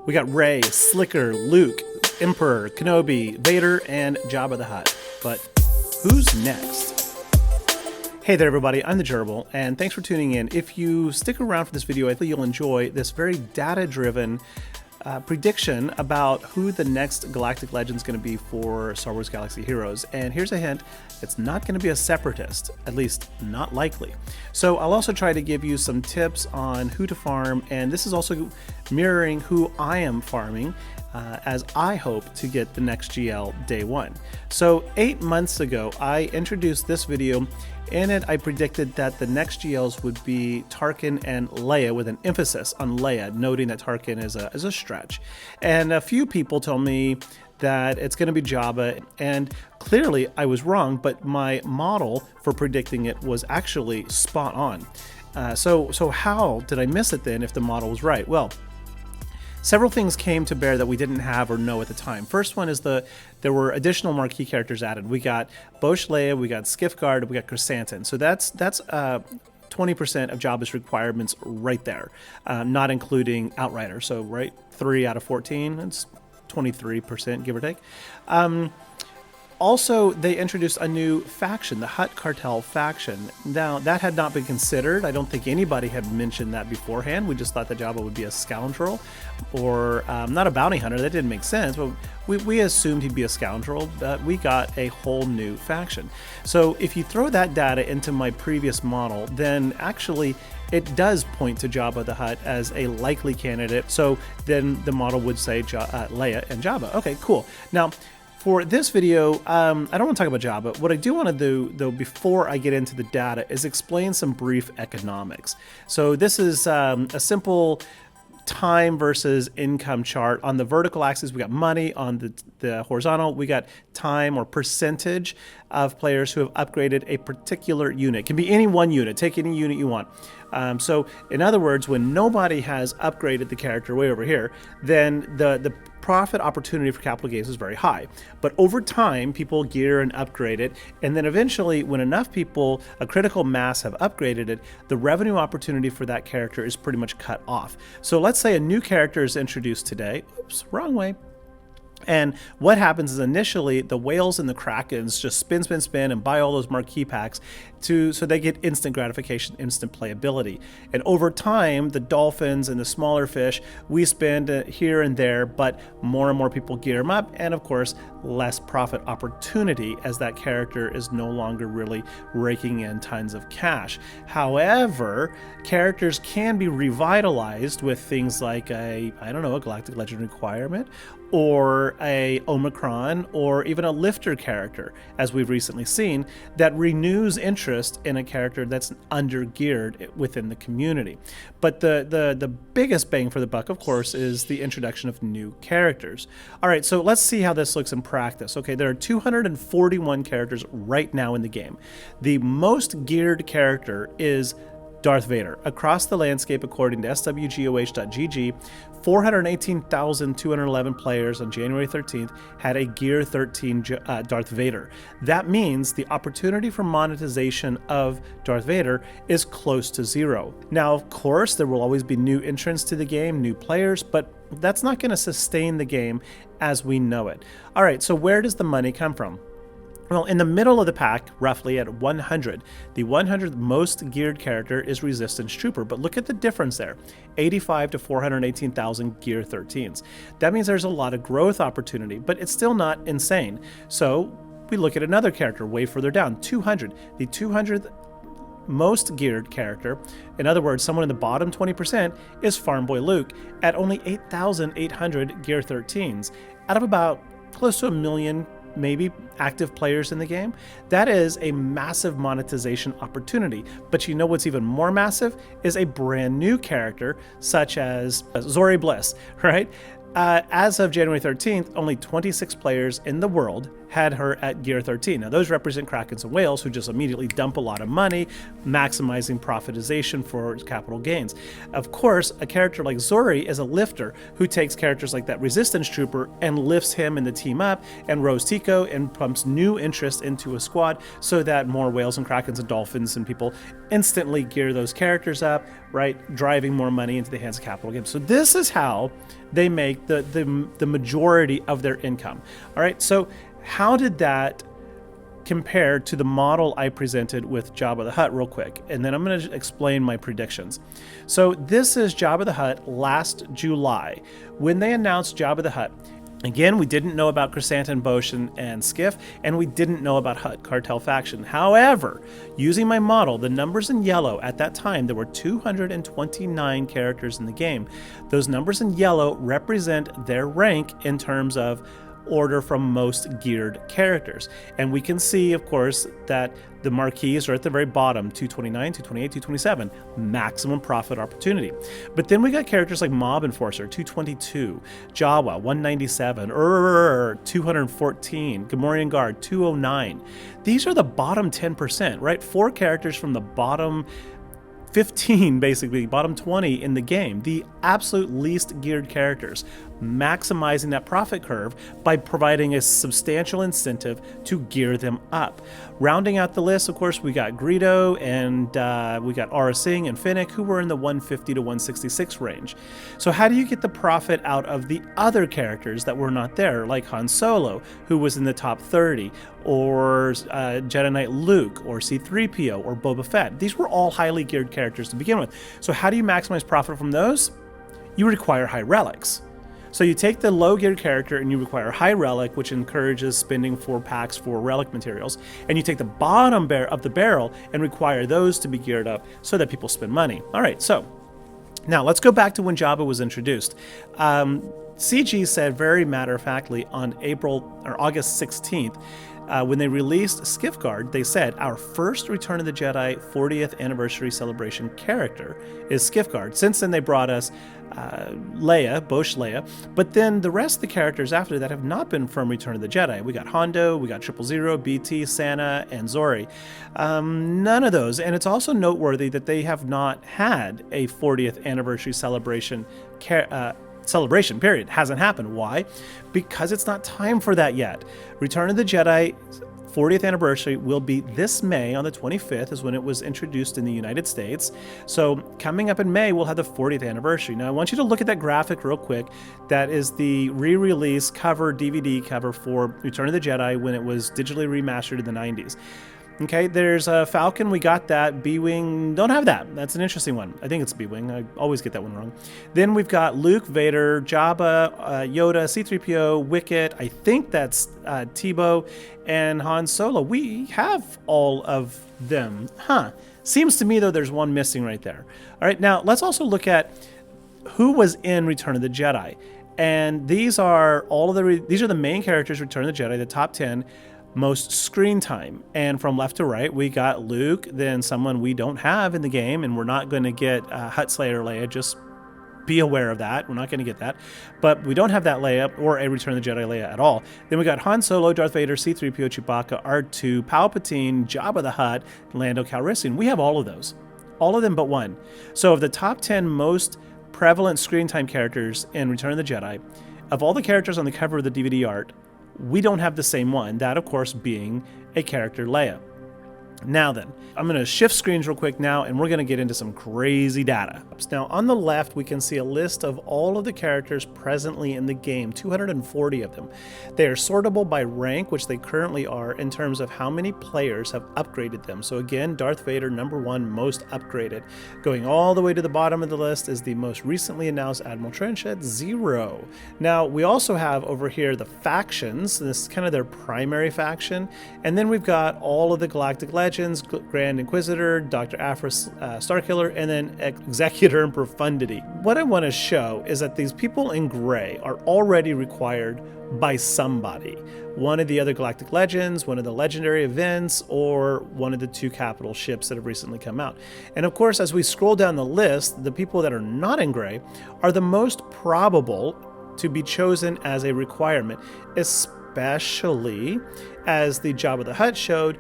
We got Rey, Slicker, Luke, Emperor, Kenobi, Vader, and Jabba the Hutt. But who's next? Hey there everybody, I'm the Gerbil, and thanks for tuning in. If you stick around for this video, I think you'll enjoy this very data-driven prediction about who the next Galactic Legend is going to be for Star Wars Galaxy Heroes. And here's a hint, it's not going to be a Separatist, at least not likely. So I'll also try to give you some tips on who to farm, and this is also mirroring who I am farming as I hope to get the next GL day one. So 8 months ago, I introduced this video. In it, I predicted that the next GLs would be Tarkin and Leia, with an emphasis on Leia, noting that Tarkin is a stretch. And a few people told me that it's going to be Jabba, and clearly I was wrong, but my model for predicting it was actually spot on. So how did I miss it then if the model was right? Well, several things came to bear that we didn't have or know at the time. First one is there were additional marquee characters added. We got Bosch Leia, we got Skiff Guard, we got Chrysanthemum. So that's 20% of Jabba's requirements right there, not including Outrider. So right, 3 out of 14, it's 23%, give or take. Also, they introduced a new faction, the Hutt Cartel faction. Now, that had not been considered. I don't think anybody had mentioned that beforehand. We just thought that Jabba would be a scoundrel or not a bounty hunter. That didn't make sense, but we assumed he'd be a scoundrel, but we got a whole new faction. So if you throw that data into my previous model, then actually it does point to Jabba the Hutt as a likely candidate. So then the model would say Leia and Jabba. Okay, cool. Now, for this video, I don't want to talk about Jabba. What I do want to do, though, before I get into the data, is explain some brief economics. So this is a simple time versus income chart. On the vertical axis, we got money. On the horizontal, we got time or percentage of players who have upgraded a particular unit. It can be any one unit. Take any unit you want. So in other words, when nobody has upgraded the character way over here, then the profit opportunity for capital gains is very high. But over time, people gear and upgrade it, and then eventually, when enough people, a critical mass, have upgraded it, the revenue opportunity for that character is pretty much cut off. So let's say a new character is introduced today. Oops, wrong way. And what happens is initially the whales and the krakens just spin and buy all those marquee packs so they get instant gratification, instant playability. And over time, the dolphins and the smaller fish, we spend here and there, but more and more people gear them up, and of course less profit opportunity as that character is no longer really raking in tons of cash. However, characters can be revitalized with things like a Galactic Legend requirement, or a Omicron, or even a lifter character, as we've recently seen, that renews interest in a character that's under-geared within the community. But the biggest bang for the buck, of course, is the introduction of new characters. All right, so let's see how this looks in practice. Okay, there are 241 characters right now in the game. The most geared character is Darth Vader. Across the landscape, according to SWGOH.gg, 418,211 players on January 13th had a Gear 13 Darth Vader. That means the opportunity for monetization of Darth Vader is close to zero. Now, of course, there will always be new entrants to the game, new players, but that's not going to sustain the game as we know it. All right, so where does the money come from? Well, in the middle of the pack, roughly at 100, the 100th most geared character is Resistance Trooper. But look at the difference there, 85 to 418,000 Gear 13s. That means there's a lot of growth opportunity, but it's still not insane. So we look at another character way further down, 200. The 200th most geared character, in other words, someone in the bottom 20%, is Farm Boy Luke at only 8,800 Gear 13s, out of about close to 1 million maybe active players in the game. That is a massive monetization opportunity. But you know what's even more massive is a brand new character such as Zori Bliss, right? As of January 13th, only 26 players in the world had her at gear 13. Now those represent Krakens and whales who just immediately dump a lot of money, maximizing profitization for capital gains. Of course, a character like Zori is a lifter who takes characters like that Resistance Trooper and lifts him and the team up, and Rose Tico, and pumps new interest into a squad so that more whales and Krakens and dolphins and people instantly gear those characters up, right? Driving more money into the hands of capital games. So this is how they make the majority of their income. All right, so how did that compare to the model I presented with Jabba the Hutt real quick? And then I'm going to explain my predictions. So this is Jabba the Hutt last July. When they announced Jabba the Hutt, again, we didn't know about Chrysanthemum, Boshin, and Skiff, and we didn't know about Hutt Cartel faction. However, using my model, the numbers in yellow at that time, there were 229 characters in the game. Those numbers in yellow represent their rank in terms of order from most geared characters. And we can see, of course, that the marquees are at the very bottom, 229, 228, 227, maximum profit opportunity. But then we got characters like Mob Enforcer, 222, Jawa, 197, 214, Gamorrean Guard, 209. These are the bottom 10%, right? 4 characters from the bottom 15, basically, bottom 20 in the game, the absolute least geared characters, maximizing that profit curve by providing a substantial incentive to gear them up. Rounding out the list, of course, we got Greedo and we got Aurra Sing and Fennec, who were in the 150 to 166 range. So how do you get the profit out of the other characters that were not there, like Han Solo, who was in the top 30, or Jedi Knight Luke, or C-3PO, or Boba Fett? These were all highly geared characters to begin with. So how do you maximize profit from those? You require high relics. So you take the low geared character and you require high relic, which encourages spending 4 packs for relic materials, and you take the bottom of the barrel and require those to be geared up so that people spend money. All right, so now let's go back to when Jabba was introduced. CG said very matter-of-factly on August 16th, when they released Skiffguard, they said, our first Return of the Jedi 40th anniversary celebration character is Skiffguard. Since then, they brought us Leia, Bosch Leia, but then the rest of the characters after that have not been from Return of the Jedi. We got Hondo, we got 000, BT, Santa, and Zori. None of those, and it's also noteworthy that they have not had a 40th anniversary celebration period. Hasn't happened. Why? Because it's not time for that yet. Return of the Jedi 40th anniversary will be this May on the 25th is when it was introduced in the United States. So coming up in May, we'll have the 40th anniversary. Now I want you to look at that graphic real quick. That is the re-release cover, DVD cover for Return of the Jedi when it was digitally remastered in the 90s. Okay, there's a Falcon, we got that. B-Wing, don't have that. That's an interesting one. I think it's B-Wing. I always get that one wrong. Then we've got Luke, Vader, Jabba, Yoda, C-3PO, Wicket. I think that's Tebow, and Han Solo. We have all of them. Seems to me, though, there's one missing right there. All right, now let's also look at who was in Return of the Jedi. And these are these are the main characters, Return of the Jedi, the top 10. Most screen time, and from left to right we got Luke, then someone we don't have in the game, and we're not going to get Hutt Slayer Leia. Just be aware of that. We're not going to get that, but we don't have that Leia or a Return of the Jedi Leia at all. Then we got Han Solo, Darth Vader, C-3PO, Chewbacca, R2, Palpatine, Jabba the Hutt, Lando Calrissian. We have all of those, all of them but one. So of the top 10 most prevalent screen time characters in Return of the Jedi, of all the characters on the cover of the DVD art, we don't have the same one, that of course being a character Leia. Now then, I'm going to shift screens real quick now, and we're going to get into some crazy data. Now on the left, we can see a list of all of the characters presently in the game, 240 of them. They are sortable by rank, which they currently are, in terms of how many players have upgraded them. So again, Darth Vader, number 1, most upgraded. Going all the way to the bottom of the list is the most recently announced Admiral Trench at 0. Now, we also have over here the factions. This is kind of their primary faction. And then we've got all of the Galactic Legends, Grand Inquisitor, Dr. Aphra, Starkiller, and then Executor and Profundity. What I want to show is that these people in gray are already required by somebody. One of the other Galactic Legends, one of the legendary events, or one of the 2 capital ships that have recently come out. And of course, as we scroll down the list, the people that are not in gray are the most probable to be chosen as a requirement, especially especially as the Jabba the Hutt showed,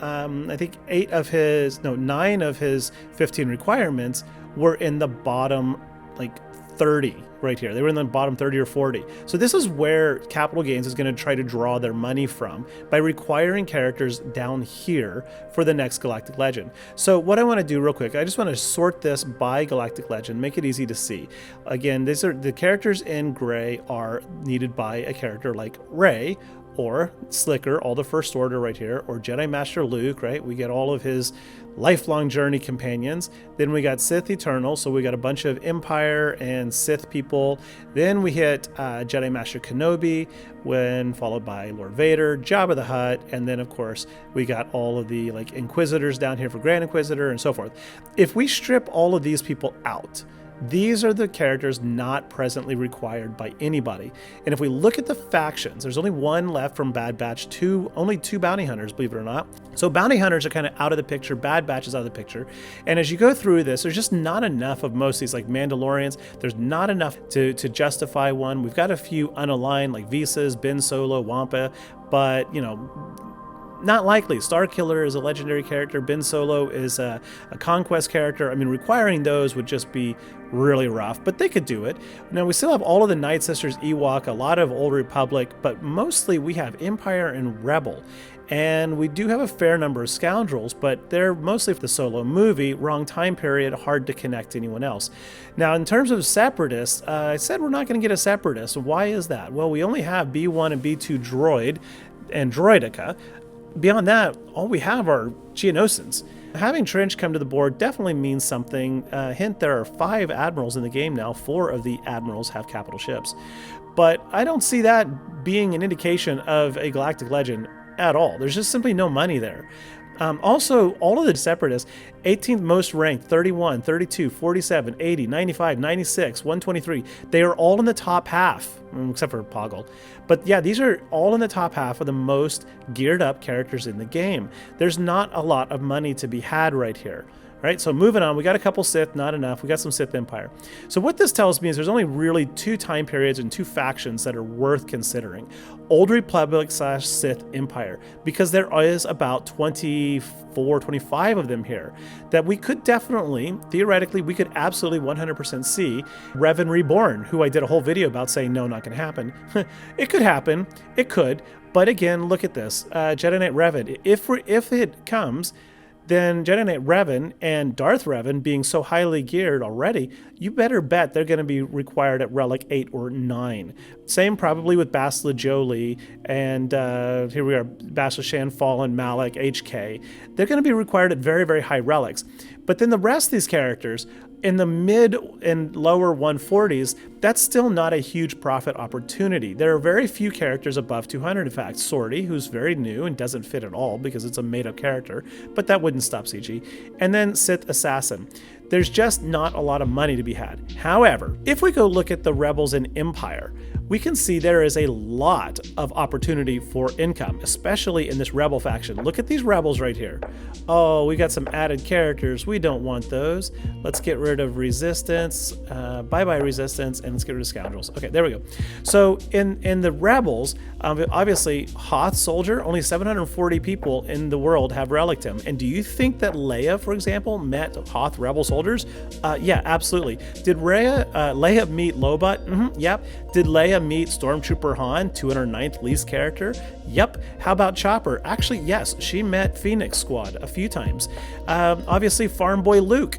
I think 9 of his 15 requirements were in the bottom, like 30 right here. They were in the bottom 30 or 40. So this is where Capital Games is going to try to draw their money from, by requiring characters down here for the next Galactic Legend. So what I want to do real quick, I just want to sort this by Galactic Legend, make it easy to see. Again, these are the characters in gray are needed by a character like Rey, or Slicker, all the First Order right here, or Jedi Master Luke, right? We get all of his lifelong journey companions. Then we got Sith Eternal, so we got a bunch of Empire and Sith people. Then we hit Jedi Master Kenobi, when followed by Lord Vader, Jabba the Hutt, and then of course we got all of the like Inquisitors down here for Grand Inquisitor and so forth. If we strip all of these people out, these are the characters not presently required by anybody. And if we look at the factions, there's only one left from Bad Batch, only 2 bounty hunters, believe it or not. So bounty hunters are kind of out of the picture, Bad Batch is out of the picture. And as you go through this, there's just not enough of most of these, like Mandalorians. There's not enough to justify one. We've got a few unaligned, like Visas, Ben Solo, Wampa, but you know, not likely. Starkiller is a legendary character. Ben Solo is a conquest character. I mean, requiring those would just be really rough, but they could do it. Now, we still have all of the Night Sisters, Ewok, a lot of Old Republic, but mostly we have Empire and Rebel. And we do have a fair number of Scoundrels, but they're mostly for the Solo movie, wrong time period, hard to connect to anyone else. Now, in terms of Separatists, I said we're not going to get a Separatist. Why is that? Well, we only have B1 and B2 Droid and Droidica. Beyond that, all we have are Geonosians. Having Trench come to the board definitely means something. Hint, there are 5 admirals in the game now. 4 of the admirals have capital ships. But I don't see that being an indication of a Galactic Legend at all. There's just simply no money there. Also, all of the Separatists, 18th most ranked, 31, 32, 47, 80, 95, 96, 123, they are all in the top half, except for Poggle. But yeah, these are all in the top half of the most geared up characters in the game. There's not a lot of money to be had right here. Right, so moving on, we got a couple Sith, not enough. We got some Sith Empire. So what this tells me is there's only really 2 time periods and 2 factions that are worth considering. Old Republic / Sith Empire, because there is about 24, 25 of them here that we could definitely, theoretically, we could absolutely 100% see. Revan Reborn, who I did a whole video about saying no, not going to happen. It could happen, it could, but again, look at this. Jedi Knight Revan, if it comes, then Jedi Knight Revan and Darth Revan being so highly geared already, you better bet they're going to be required at Relic 8 or 9. Same probably with Bastila Jolie and here we are, Bastila Shan Fallen, Malak, HK. They're going to be required at very, very high relics. But then the rest of these characters, in the mid and lower 140s, that's still not a huge profit opportunity. There are very few characters above 200, in fact. Sortie, who's very new and doesn't fit at all because it's a made-up character, but that wouldn't stop CG. And then Sith Assassin. There's just not a lot of money to be had. However, if we go look at the Rebels in Empire, we can see there is a lot of opportunity for income, especially in this Rebel faction. Look at these Rebels right here. Oh, we got some added characters. We don't want those. Let's get rid of Resistance. Bye-bye Resistance, and let's get rid of Scoundrels. Okay, there we go. So in the Rebels, obviously Hoth Soldier, only 740 people in the world have reliced him. And do you think that Leia, for example, met Hoth Rebel Soldiers? Yeah, absolutely. Did Leia meet Lobot? Yep. Did Leia meet Stormtrooper Han, 209th least character? Yep. How about Chopper? Actually, yes, she met Phoenix Squad a few times. Obviously, Farm Boy Luke,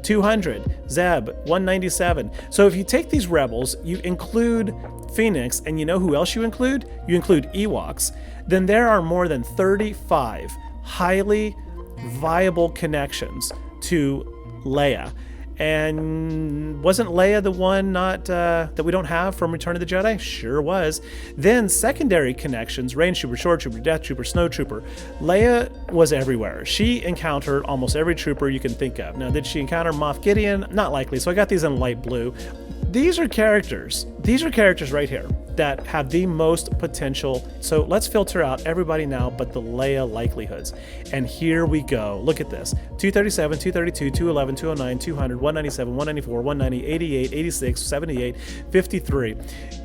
200. Zeb, 197. So if you take these Rebels, you include Phoenix, and you know who else you include? You include Ewoks. Then there are more than 35 highly viable connections to Leia. And wasn't Leia the one that we don't have from Return of the Jedi? Sure was. Then secondary connections, Range Trooper, Shore Trooper, Death Trooper, Snow Trooper. Leia was everywhere. She encountered almost every trooper you can think of. Now, did she encounter Moff Gideon? Not likely, so I got these in light blue. These are characters right here that have the most potential. So let's filter out everybody now but the Leia likelihoods. And here we go. Look at this. 237, 232, 211, 209, 200, 197, 194, 190, 88, 86, 78, 53.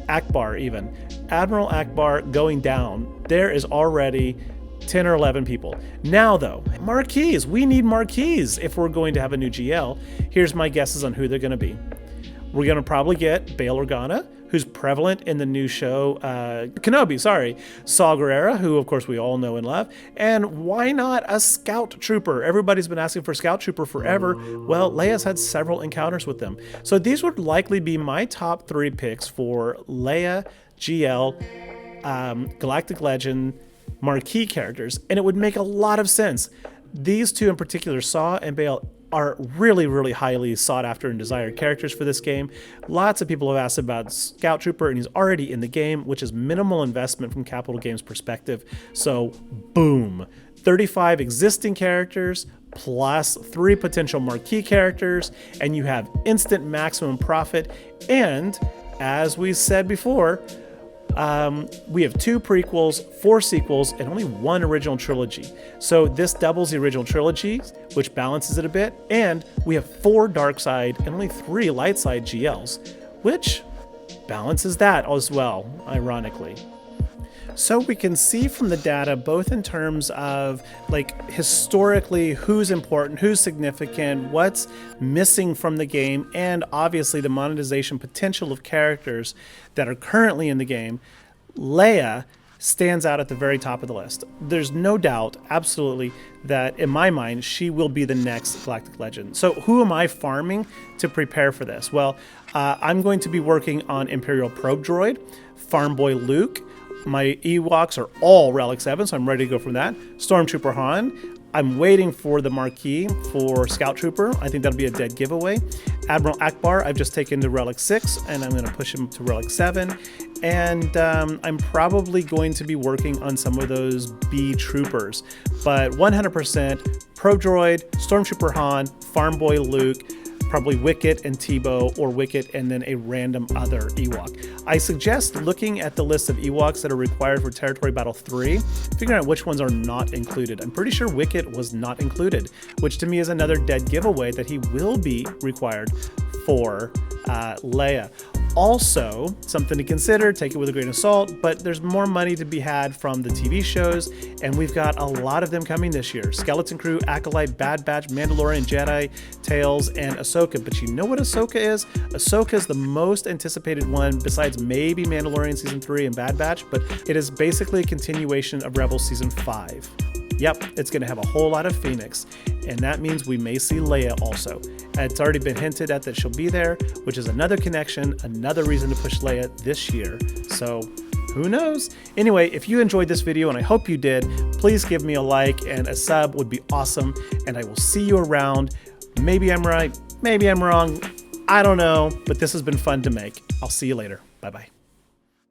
Akbar even. Admiral Akbar going down, there is already 10 or 11 people. Now though, marquees. We need marquees if we're going to have a new GL. Here's my guesses on who they're going to be. We're going to probably get Bail Organa, who's prevalent in the new show, Kenobi, Saw Gerrera, who of course we all know and love, and why not a Scout Trooper? Everybody's been asking for Scout Trooper forever. Well, Leia's had several encounters with them. So these would likely be my top 3 picks for Leia, GL, Galactic Legend, marquee characters, and it would make a lot of sense. These two in particular, Saw and Bail, are really, really highly sought after and desired characters for this game. Lots of people have asked about Scout Trooper, and he's already in the game, which is minimal investment from Capital Games perspective. So boom, 35 existing characters plus 3 potential marquee characters, and you have instant maximum profit. And as we said before, we have 2 prequels, 4 sequels, and only 1 original trilogy. So this doubles the original trilogy, which balances it a bit. And we have 4 dark side and only 3 light side GLs, which balances that as well, ironically. So we can see from the data, both in terms of like historically who's important, who's significant, what's missing from the game, and obviously the monetization potential of characters that are currently in the game. Leia stands out at the very top of the list. There's no doubt, absolutely, that in my mind, she will be the next Galactic Legend. So who am I farming to prepare for this? Well, I'm going to be working on Imperial Probe Droid, Farm Boy Luke. My Ewoks are all Relic 7, so I'm ready to go from that. Stormtrooper Han. I'm waiting for the marquee for Scout Trooper. I think that'll be a dead giveaway. Admiral Akbar, I've just taken to Relic 6, and I'm going to push him to Relic 7. And I'm probably going to be working on some of those B Troopers. But 100% Probe Droid, Stormtrooper Han, Farm Boy Luke, probably Wicket and Tebow, or Wicket and then a random other Ewok. I suggest looking at the list of Ewoks that are required for Territory Battle 3, figuring out which ones are not included. I'm pretty sure Wicket was not included, which to me is another dead giveaway that he will be required for Leia. Also, something to consider, take it with a grain of salt, but there's more money to be had from the TV shows, and we've got a lot of them coming this year. Skeleton Crew, Acolyte, Bad Batch, Mandalorian, Jedi, Tales, and Ahsoka. But you know what Ahsoka is? Ahsoka is the most anticipated one, besides maybe Mandalorian Season 3 and Bad Batch, but it is basically a continuation of Rebels Season 5. Yep, it's going to have a whole lot of Phoenix, and that means we may see Leia also. It's already been hinted at that she'll be there, which is another connection, another reason to push Leia this year. So who knows? Anyway, if you enjoyed this video, and I hope you did, please give me a like, and a sub would be awesome, and I will see you around. Maybe I'm right, maybe I'm wrong, I don't know, but this has been fun to make. I'll see you later. Bye-bye.